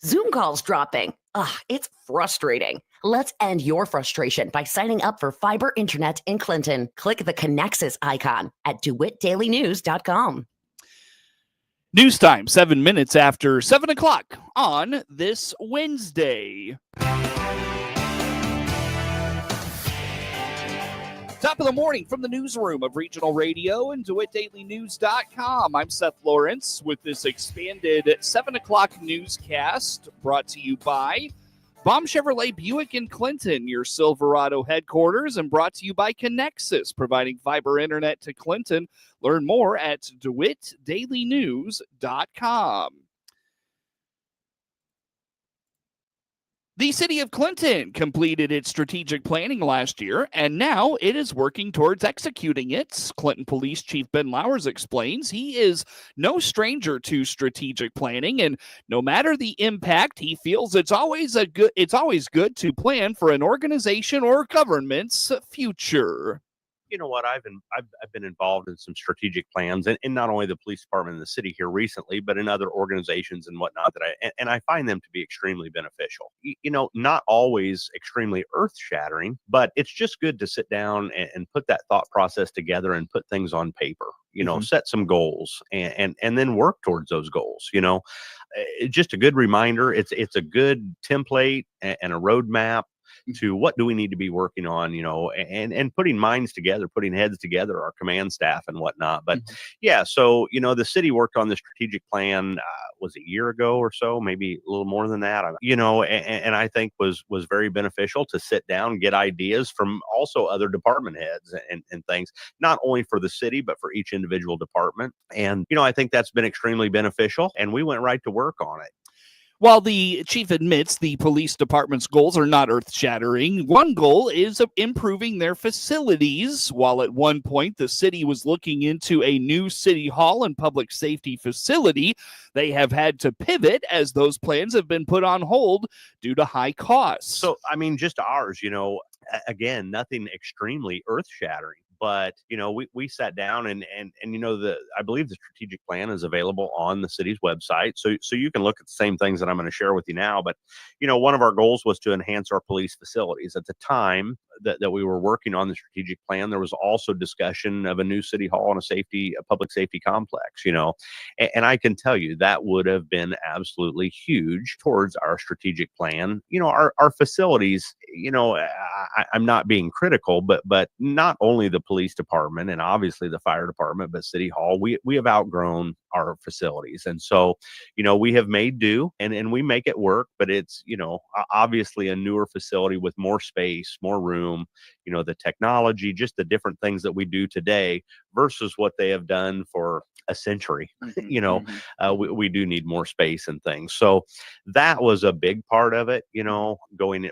Zoom calls dropping. Ugh, it's frustrating. Let's end your frustration by signing up for fiber internet in Clinton. Click the Connexus icon at DeWittDailyNews.com. News time, 7 minutes after 7 o'clock on this Wednesday. Top of the morning from the newsroom of Regional Radio and DeWittDailyNews.com. I'm Seth Lawrence with this expanded 7 o'clock newscast brought to you by Baum Chevrolet Buick in Clinton, your Silverado headquarters, and brought to you by Connexus, providing fiber internet to Clinton. Learn more at DeWittDailyNews.com. The city of Clinton completed its strategic planning last year, and now it is working towards executing it. Clinton Police Chief Ben Lowers explains he is no stranger to strategic planning, and no matter the impact, he feels it's always good to plan for an organization or government's future. You know what? I've been involved in some strategic plans, and not only the police department in the city here recently, but in other organizations and whatnot. I find them to be extremely beneficial. Not always extremely earth-shattering, but it's just good to sit down and put that thought process together and put things on paper. Set some goals and then work towards those goals. Just a good reminder. It's a good template and a roadmap to what do we need to be working on, and putting minds together, putting heads together, our command staff and whatnot. But so, the city worked on the strategic plan, was a year ago or so, maybe a little more than that, and I think was very beneficial to sit down, get ideas from also other department heads and things, not only for the city, but for each individual department. And, I think that's been extremely beneficial, and we went right to work on it. While the chief admits the police department's goals are not earth-shattering, one goal is improving their facilities. While at one point the city was looking into a new city hall and public safety facility, they have had to pivot as those plans have been put on hold due to high costs. So, just ours, again, nothing extremely earth-shattering. But, we sat down and I believe the strategic plan is available on the city's website. So you can look at the same things that I'm going to share with you now. But, one of our goals was to enhance our police facilities. At the time that we were working on the strategic plan, there was also discussion of a new city hall and a public safety complex, and I can tell you that would have been absolutely huge towards our strategic plan. Our facilities, I'm not being critical, but not only the police department and obviously the fire department, but City Hall, we have outgrown our facilities. And so, we have made do and we make it work, but it's, obviously a newer facility with more space, more room, the technology, just the different things that we do today versus what they have done for a century. We do need more space and things. So that was a big part of it,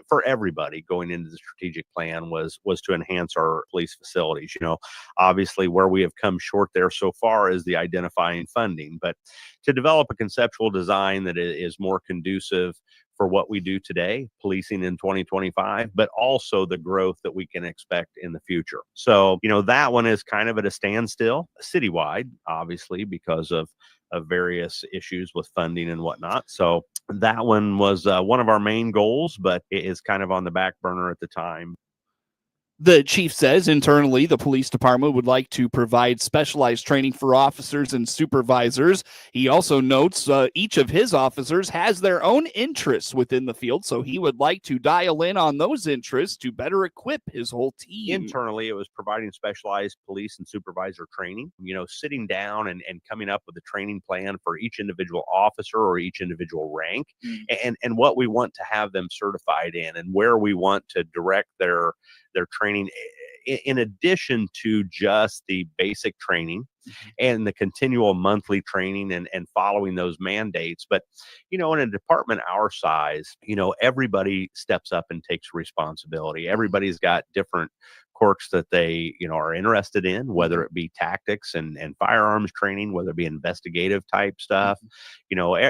for everybody going into the strategic plan was to enhance our police facilities. Obviously where we have come short there so far is the identifying funding, but to develop a conceptual design that is more conducive for what we do today, policing in 2025, but also the growth that we can expect in the future. So, that one is kind of at a standstill citywide, obviously, because of various issues with funding and whatnot. So that one was one of our main goals, but it is kind of on the back burner at the time. The chief says internally, the police department would like to provide specialized training for officers and supervisors. He also notes each of his officers has their own interests within the field, so he would like to dial in on those interests to better equip his whole team. Internally, it was providing specialized police and supervisor training, sitting down and coming up with a training plan for each individual officer or each individual rank and what we want to have them certified in and where we want to direct their training, in addition to just the basic training and the continual monthly training and following those mandates. But, in a department our size, everybody steps up and takes responsibility. Everybody's got different quirks that they, are interested in, whether it be tactics and firearms training, whether it be investigative type stuff.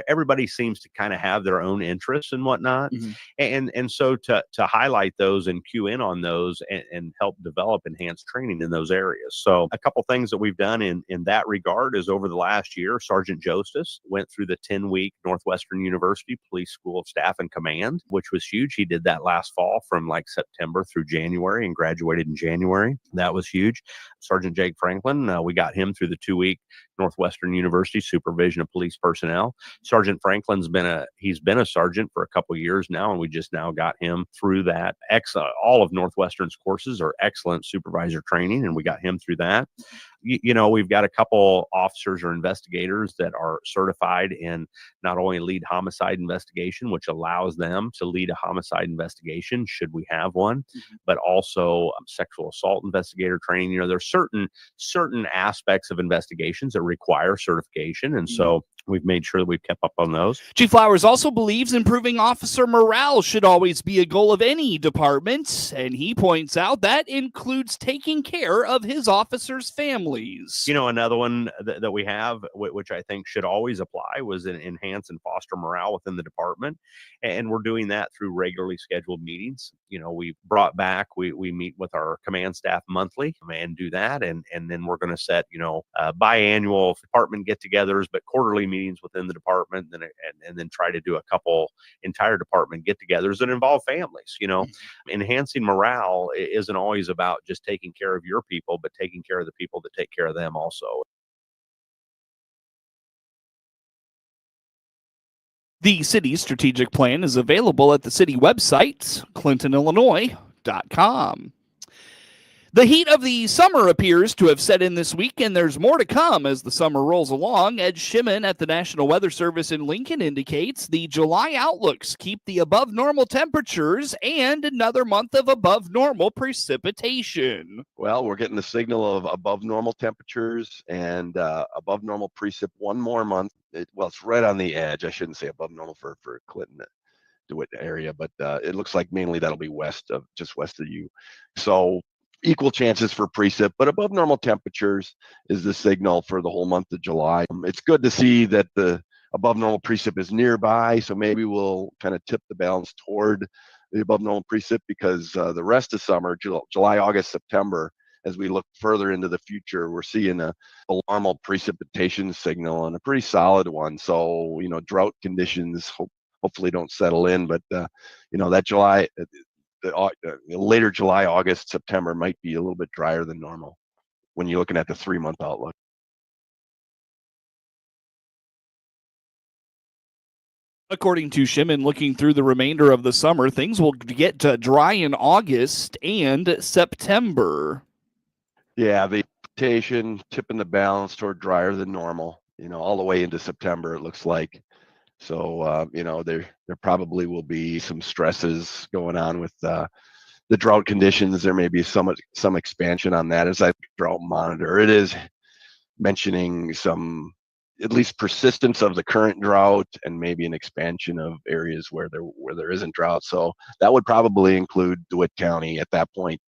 Everybody seems to kind of have their own interests and whatnot. And so to highlight those and cue in on those and help develop enhanced training in those areas. So a couple things that we've done in that regard is over the last year, Sergeant Jostis went through the 10-week Northwestern University Police School of Staff and Command, which was huge. He did that last fall from like September through January and graduated in January. That was huge. Sergeant Jake Franklin, we got him through the 2-week Northwestern University Supervision of Police Personnel. Sergeant Franklin's been a sergeant for a couple years now, and we just now got him through that. All of Northwestern's courses are excellent supervisor training, and we got him through that. We've got a couple officers or investigators that are certified in not only lead homicide investigation, which allows them to lead a homicide investigation should we have one, but also sexual assault investigator training. There's certain aspects of investigations that require certification, and so we've made sure that we've kept up on those. Chief Flowers also believes improving officer morale should always be a goal of any department, and he points out that includes taking care of his officers' families. Another one that we have, which I think should always apply, was enhance and foster morale within the department, and we're doing that through regularly scheduled meetings. We brought back, we meet with our command staff monthly and do that, and then we're going to set biannual department get-togethers, but quarterly meetings within the department, and then try to do a couple entire department get-togethers that involve families. Enhancing morale isn't always about just taking care of your people, but taking care of the people that take care of them also. The city's strategic plan is available at the city website, clintonillinois.com. The heat of the summer appears to have set in this week, and there's more to come as the summer rolls along. Ed Shimon at the National Weather Service in Lincoln indicates the July outlooks keep the above normal temperatures and another month of above normal precipitation. Well, we're getting the signal of above normal temperatures and above normal precip one more month. It's right on the edge. I shouldn't say above normal for Clinton, DeWitt area, but it looks like mainly that'll be just west of you. So equal chances for precip, but above normal temperatures is the signal for the whole month of July. It's good to see that the above normal precip is nearby, so maybe we'll kind of tip the balance toward the above normal precip, because the rest of summer, July, August, September, as we look further into the future, we're seeing a normal precipitation signal, and a pretty solid one. So, drought conditions hopefully don't settle in, but that July, later July, August, September might be a little bit drier than normal when you're looking at the 3-month outlook. According to Shimon, looking through the remainder of the summer, things will get dry in August and September. Yeah, the precipitation tipping the balance toward drier than normal, all the way into September, it looks like. So, there probably will be some stresses going on with the drought conditions. There may be some expansion on that as I drought monitor. It is mentioning some, at least, persistence of the current drought, and maybe an expansion of areas where there isn't drought. So that would probably include DeWitt County at that point.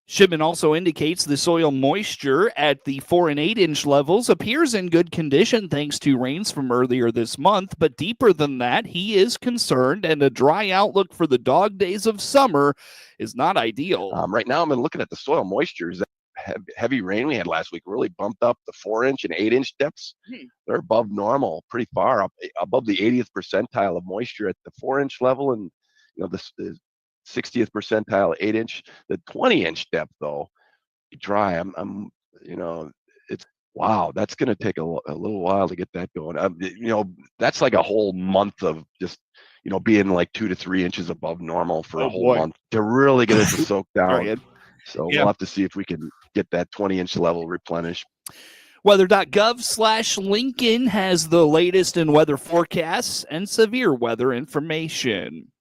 Shipman also indicates the soil moisture at the 4 and 8 inch levels appears in good condition thanks to rains from earlier this month, but deeper than that, he is concerned, and a dry outlook for the dog days of summer is not ideal. Right now, I've been looking at the soil moistures. Heavy rain we had last week really bumped up the 4 inch and 8 inch depths. They're above normal, pretty far up, above the 80th percentile of moisture at the 4 inch level, and the 60th percentile 8 inch. The 20 inch depth though, dry. It's wow. That's going to take a little while to get that going. That's like a whole month of just being like 2 to 3 inches above normal for a whole month to really get it to soak down. So we'll have to see if we can get that 20 inch level replenished. Weather.gov/Lincoln has the latest in weather forecasts and severe weather information.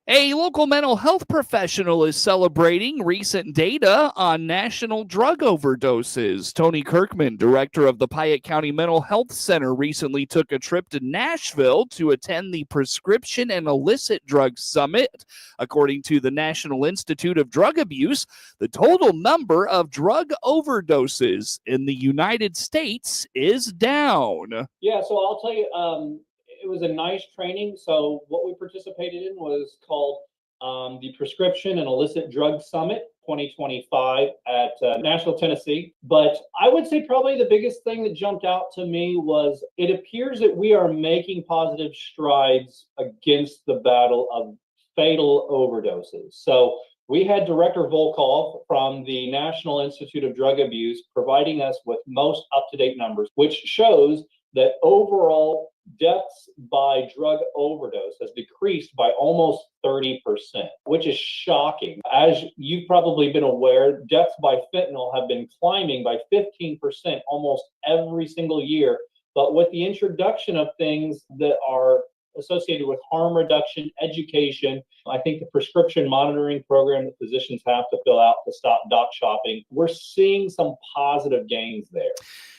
A local mental health professional is celebrating recent data on national drug overdoses. Tony Kirkman, director of the Piatt County Mental Health Center, recently took a trip to Nashville to attend the Prescription and Illicit Drug Summit. According to the National Institute of Drug Abuse, the total number of drug overdoses in the United States is down. Yeah, so I'll tell you, it was a nice training. So what we participated in was called the Prescription and Illicit Drug Summit 2025 at Nashville, Tennessee. But I would say probably the biggest thing that jumped out to me was it appears that we are making positive strides against the battle of fatal overdoses. So we had Director Volkov from the National Institute of Drug Abuse providing us with most up-to-date numbers, which shows that overall deaths by drug overdose has decreased by almost 30%, which is shocking. As you've probably been aware, deaths by fentanyl have been climbing by 15% almost every single year. But with the introduction of things that are associated with harm reduction, education, I think the prescription monitoring program that physicians have to fill out to stop doc shopping, we're seeing some positive gains there.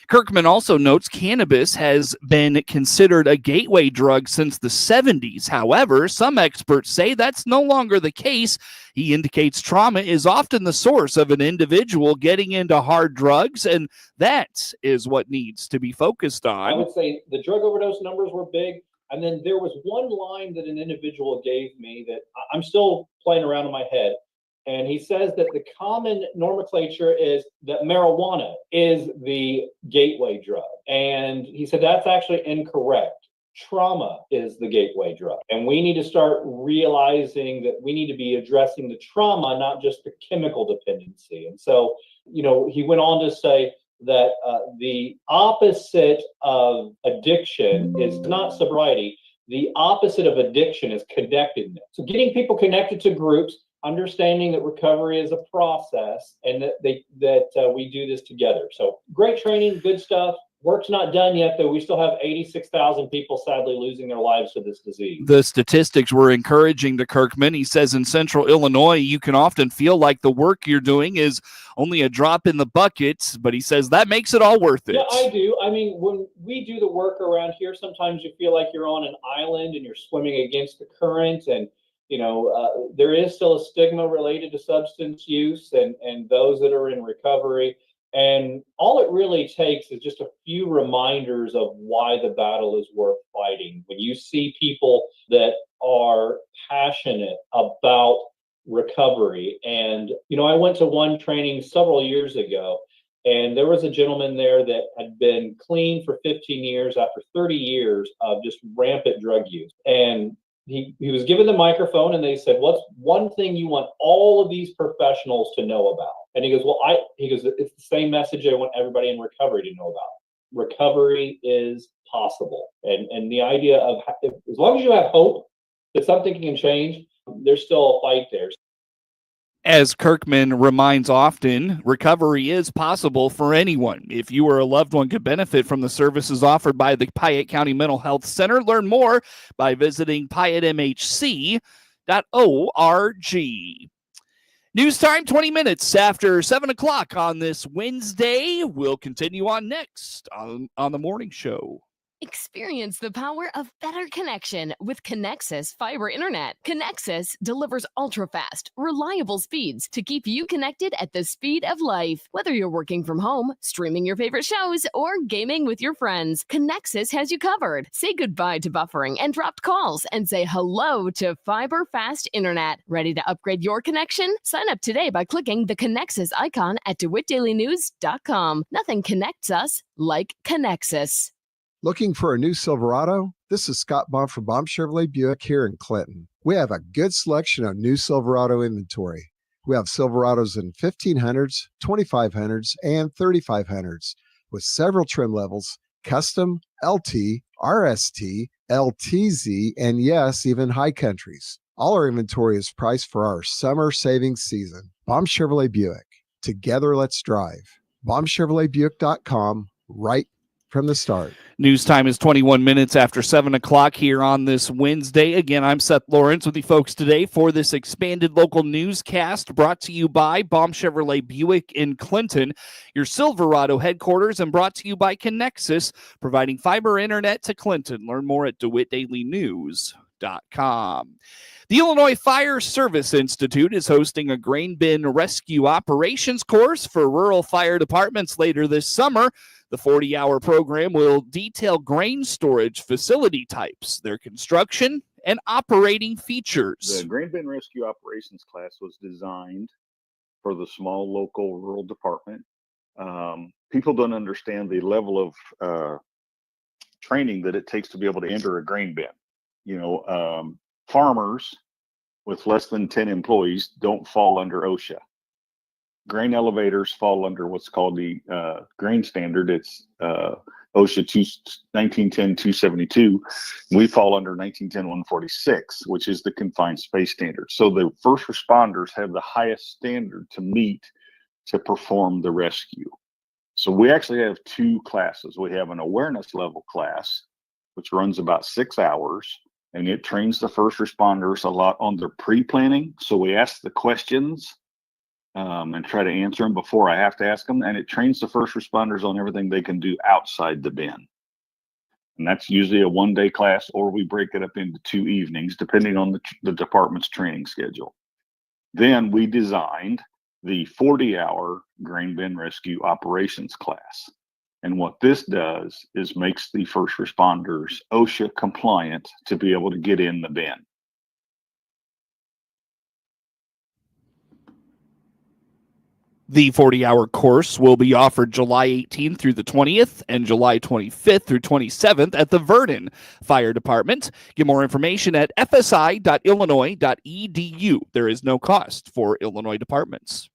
Kirkman also notes cannabis has been considered a gateway drug since the 70s. However, some experts say that's no longer the case. He indicates trauma is often the source of an individual getting into hard drugs, and that is what needs to be focused on. I would say the drug overdose numbers were big. And then there was one line that an individual gave me that I'm still playing around in my head. And he says that the common nomenclature is that marijuana is the gateway drug. And he said that's actually incorrect. Trauma is the gateway drug. And we need to start realizing that we need to be addressing the trauma, not just the chemical dependency. And so, he went on to say that the opposite of addiction is not sobriety. The opposite of addiction is connectedness. So getting people connected to groups, understanding that recovery is a process, and that we do this together. So great training, good stuff. Work's not done yet, though. We still have 86,000 people sadly losing their lives to this disease. The statistics were encouraging to Kirkman. He says in central Illinois, you can often feel like the work you're doing is only a drop in the bucket, but he says that makes it all worth it. Yeah, I do. I mean, when we do the work around here, sometimes you feel like you're on an island and you're swimming against the current, and there is still a stigma related to substance use and those that are in recovery. And all it really takes is just a few reminders of why the battle is worth fighting. When you see people that are passionate about recovery, and I went to one training several years ago, and there was a gentleman there that had been clean for 15 years after 30 years of just rampant drug use. And he was given the microphone, and they said, "What's one thing you want all of these professionals to know about?" And he goes, it's the same message I want everybody in recovery to know about. Recovery is possible. And the idea of, as long as you have hope that something can change, there's still a fight there. As Kirkman reminds often, recovery is possible for anyone. If you or a loved one could benefit from the services offered by the Piatt County Mental Health Center, learn more by visiting piattmhc.org. News time, 20 minutes after 7 o'clock on this Wednesday. We'll continue on next on the morning show. Experience the power of better connection with Connexus Fiber Internet. Connexus delivers ultra-fast, reliable speeds to keep you connected at the speed of life. Whether you're working from home, streaming your favorite shows, or gaming with your friends, Connexus has you covered. Say goodbye to buffering and dropped calls and say hello to fiber fast internet. Ready to upgrade your connection? Sign up today by clicking the Connexus icon at DeWittDailyNews.com. Nothing connects us like Connexus. Looking for a new Silverado? This is Scott Baum from Baum Chevrolet Buick here in Clinton. We have a good selection of new Silverado inventory. We have Silverados in 1500s, 2500s, and 3500s with several trim levels, custom, LT, RST, LTZ, and yes, even high countries. All our inventory is priced for our summer savings season. Baum Chevrolet Buick. Together, let's drive. BaumChevroletBuick.com right from the start. News time is 21 minutes after 7 o'clock here on this Wednesday. Again, I'm Seth Lawrence with you folks today for this expanded local newscast brought to you by Baum Chevrolet Buick in Clinton, your Silverado headquarters, and brought to you by Connexus, providing fiber internet to Clinton. Learn more at DeWittDailyNews.com. The Illinois Fire Service Institute is hosting a grain bin rescue operations course for rural fire departments later this summer. The 40-hour program will detail grain storage facility types, their construction, and operating features. The grain bin rescue operations class was designed for the small local rural department. People don't understand the level of training that it takes to be able to enter a grain bin. Farmers with less than 10 employees don't fall under OSHA. Grain elevators fall under what's called the grain standard. It's OSHA 1910-272. We fall under 1910-146, which is the confined space standard. So the first responders have the highest standard to meet to perform the rescue. So we actually have two classes. We have an awareness level class, which runs about 6 hours, and it trains the first responders a lot on their pre-planning. So we ask the questions and try to answer them before I have to ask them. And it trains the first responders on everything they can do outside the bin. And that's usually a one-day class, or we break it up into 2 evenings, depending on the department's training schedule. Then we designed the 40-hour grain bin rescue operations class. And what this does is makes the first responders OSHA compliant to be able to get in the bin. The 40-hour course will be offered July 18th through the 20th and July 25th through 27th at the Verdon Fire Department. Get more information at fsi.illinois.edu. There is no cost for Illinois departments.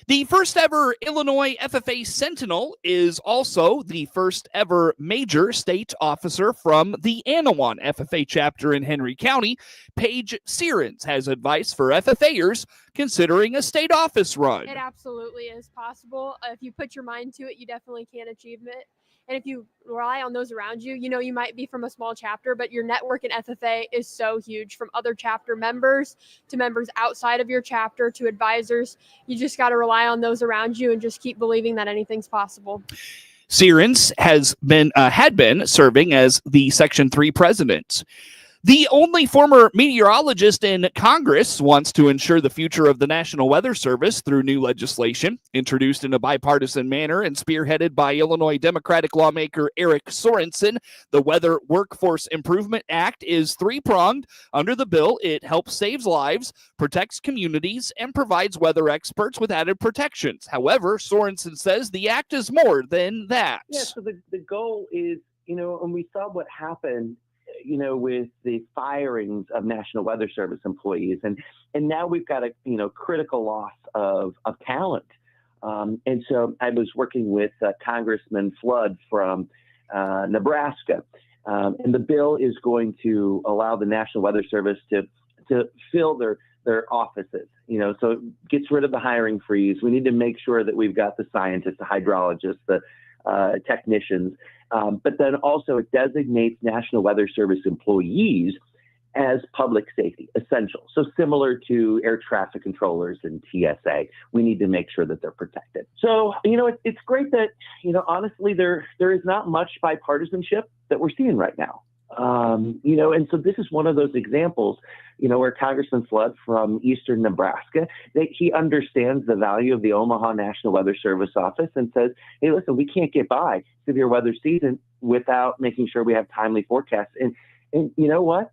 The first ever Illinois FFA Sentinel is also the first ever major state officer from the Anawan FFA chapter in Henry County. Paige Searins has advice for FFAers considering a state office run. It absolutely is possible. If you put your mind to it, you definitely can achieve it. And if you rely on those around you, you might be from a small chapter, but your network in FFA is so huge, from other chapter members to members outside of your chapter to advisors. You just got to rely on those around you and just keep believing that anything's possible. Searins had been serving as the Section 3 president. The only former meteorologist in Congress wants to ensure the future of the National Weather Service through new legislation introduced in a bipartisan manner and spearheaded by Illinois Democratic lawmaker Eric Sorensen. The Weather Workforce Improvement Act is three-pronged. Under the bill, it helps save lives, protects communities, and provides weather experts with added protections. However, Sorensen says the act is more than that. Yeah, so the goal is, and we saw what happened with the firings of National Weather Service employees. And now we've got a, critical loss of talent. And so I was working with Congressman Flood from Nebraska. And the bill is going to allow the National Weather Service to fill their offices, so it gets rid of the hiring freeze. We need to make sure that we've got the scientists, the hydrologists, the technicians, but then also it designates National Weather Service employees as public safety essential. So similar to air traffic controllers and TSA, we need to make sure that they're protected. So, it's great that, honestly, there is not much bipartisanship that we're seeing right now. And so this is one of those examples, where Congressman Flood from Eastern Nebraska, he understands the value of the Omaha National Weather Service office and says, hey, listen, we can't get by severe weather season without making sure we have timely forecasts. And you know what?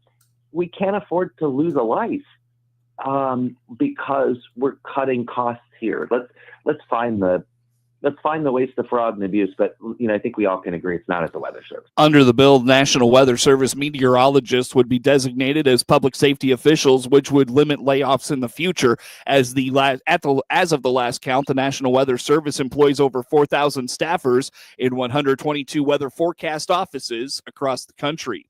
We can't afford to lose a life because we're cutting costs here. Let's find the waste of fraud and abuse, but I think we all can agree it's not at the Weather Service. Under the bill, National Weather Service meteorologists would be designated as public safety officials, which would limit layoffs in the future. As of the last count, the National Weather Service employs over 4,000 staffers in 122 weather forecast offices across the country.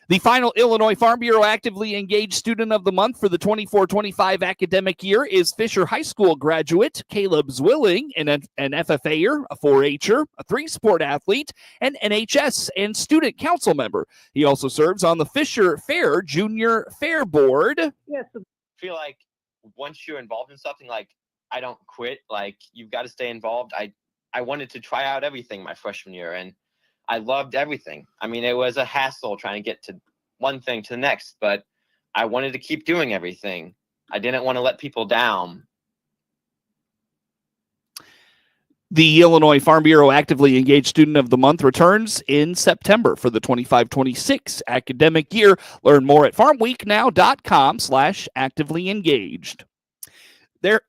The final Illinois Farm Bureau Actively Engaged Student of the Month for the 24-25 academic year is Fisher High School graduate Caleb Zwilling, an FFA'er, a 4-H'er, a 3-sport athlete, an NHS and student council member. He also serves on the Fisher Fair Junior Fair Board. Yes. I feel like once you're involved in something, like, I don't quit. Like, you've got to stay involved. I wanted to try out everything my freshman year, and I loved everything. I mean, it was a hassle trying to get to one thing to the next, but I wanted to keep doing everything. I didn't want to let people down. The Illinois Farm Bureau Actively Engaged Student of the Month returns in September for the 25-26 academic year. Learn more at farmweeknow.com/actively engaged. There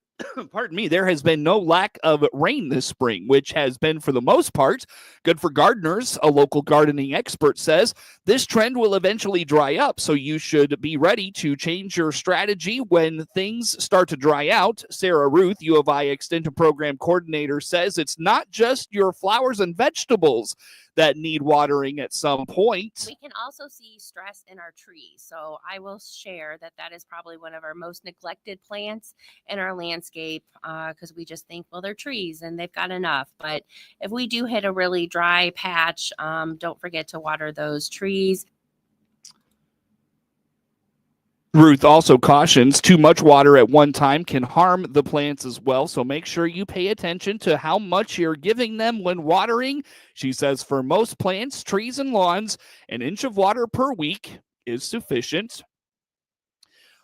has been no lack of rain this spring, which has been, for the most part, good for gardeners. A local gardening expert says this trend will eventually dry up, so you should be ready to change your strategy when things start to dry out. Sarah Ruth, U of I Extension Program Coordinator, says it's not just your flowers and vegetables that need watering at some point. We can also see stress in our trees. So I will share that is probably one of our most neglected plants in our landscape, because we just think, well, they're trees and they've got enough. But if we do hit a really dry patch, don't forget to water those trees. Ruth also cautions too much water at one time can harm the plants as well, so make sure you pay attention to how much you're giving them when watering. She says for most plants, trees, and lawns, an inch of water per week is sufficient.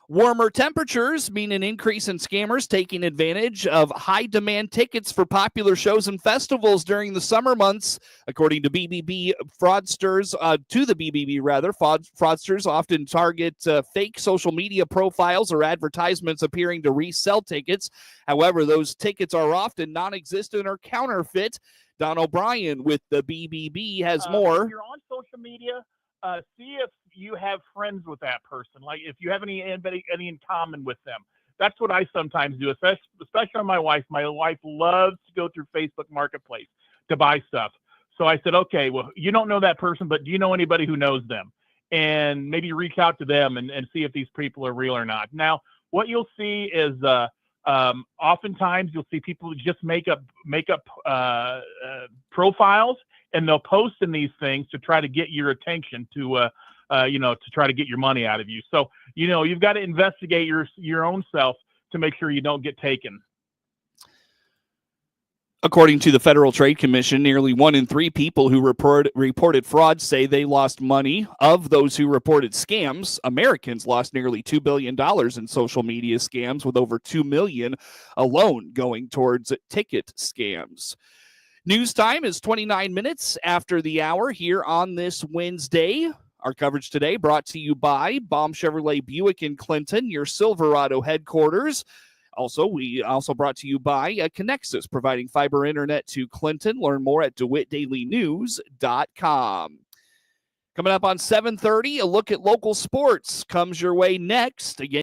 Warmer temperatures mean an increase in scammers taking advantage of high-demand tickets for popular shows and festivals during the summer months. According to BBB fraudsters, fraudsters often target fake social media profiles or advertisements appearing to resell tickets. However, those tickets are often non-existent or counterfeit. Don O'Brien with the BBB has more. If you're on social media, see if you have friends with that person. Like, if you have any in common with them. That's what I sometimes do, especially on my wife. My wife loves to go through Facebook Marketplace to buy stuff. So I said, okay, well, you don't know that person, but do you know anybody who knows them? And maybe reach out to them and see if these people are real or not. Now, what you'll see is oftentimes you'll see people just make up profiles, and they'll post in these things to try to get your attention, to try to get your money out of you. So, you've got to investigate your own self to make sure you don't get taken. According to the Federal Trade Commission, nearly 1 in 3 people who reported fraud say they lost money. Of those who reported scams, Americans lost nearly $2 billion in social media scams, with over $2 million alone going towards ticket scams. News time is 29 minutes after the hour here on this Wednesday. Our coverage today brought to you by Baum Chevrolet Buick in Clinton, your Silverado headquarters. We also brought to you by Connexus, providing fiber internet to Clinton. Learn more at DeWittDailyNews.com. Coming up on 7:30, a look at local sports comes your way next. Again,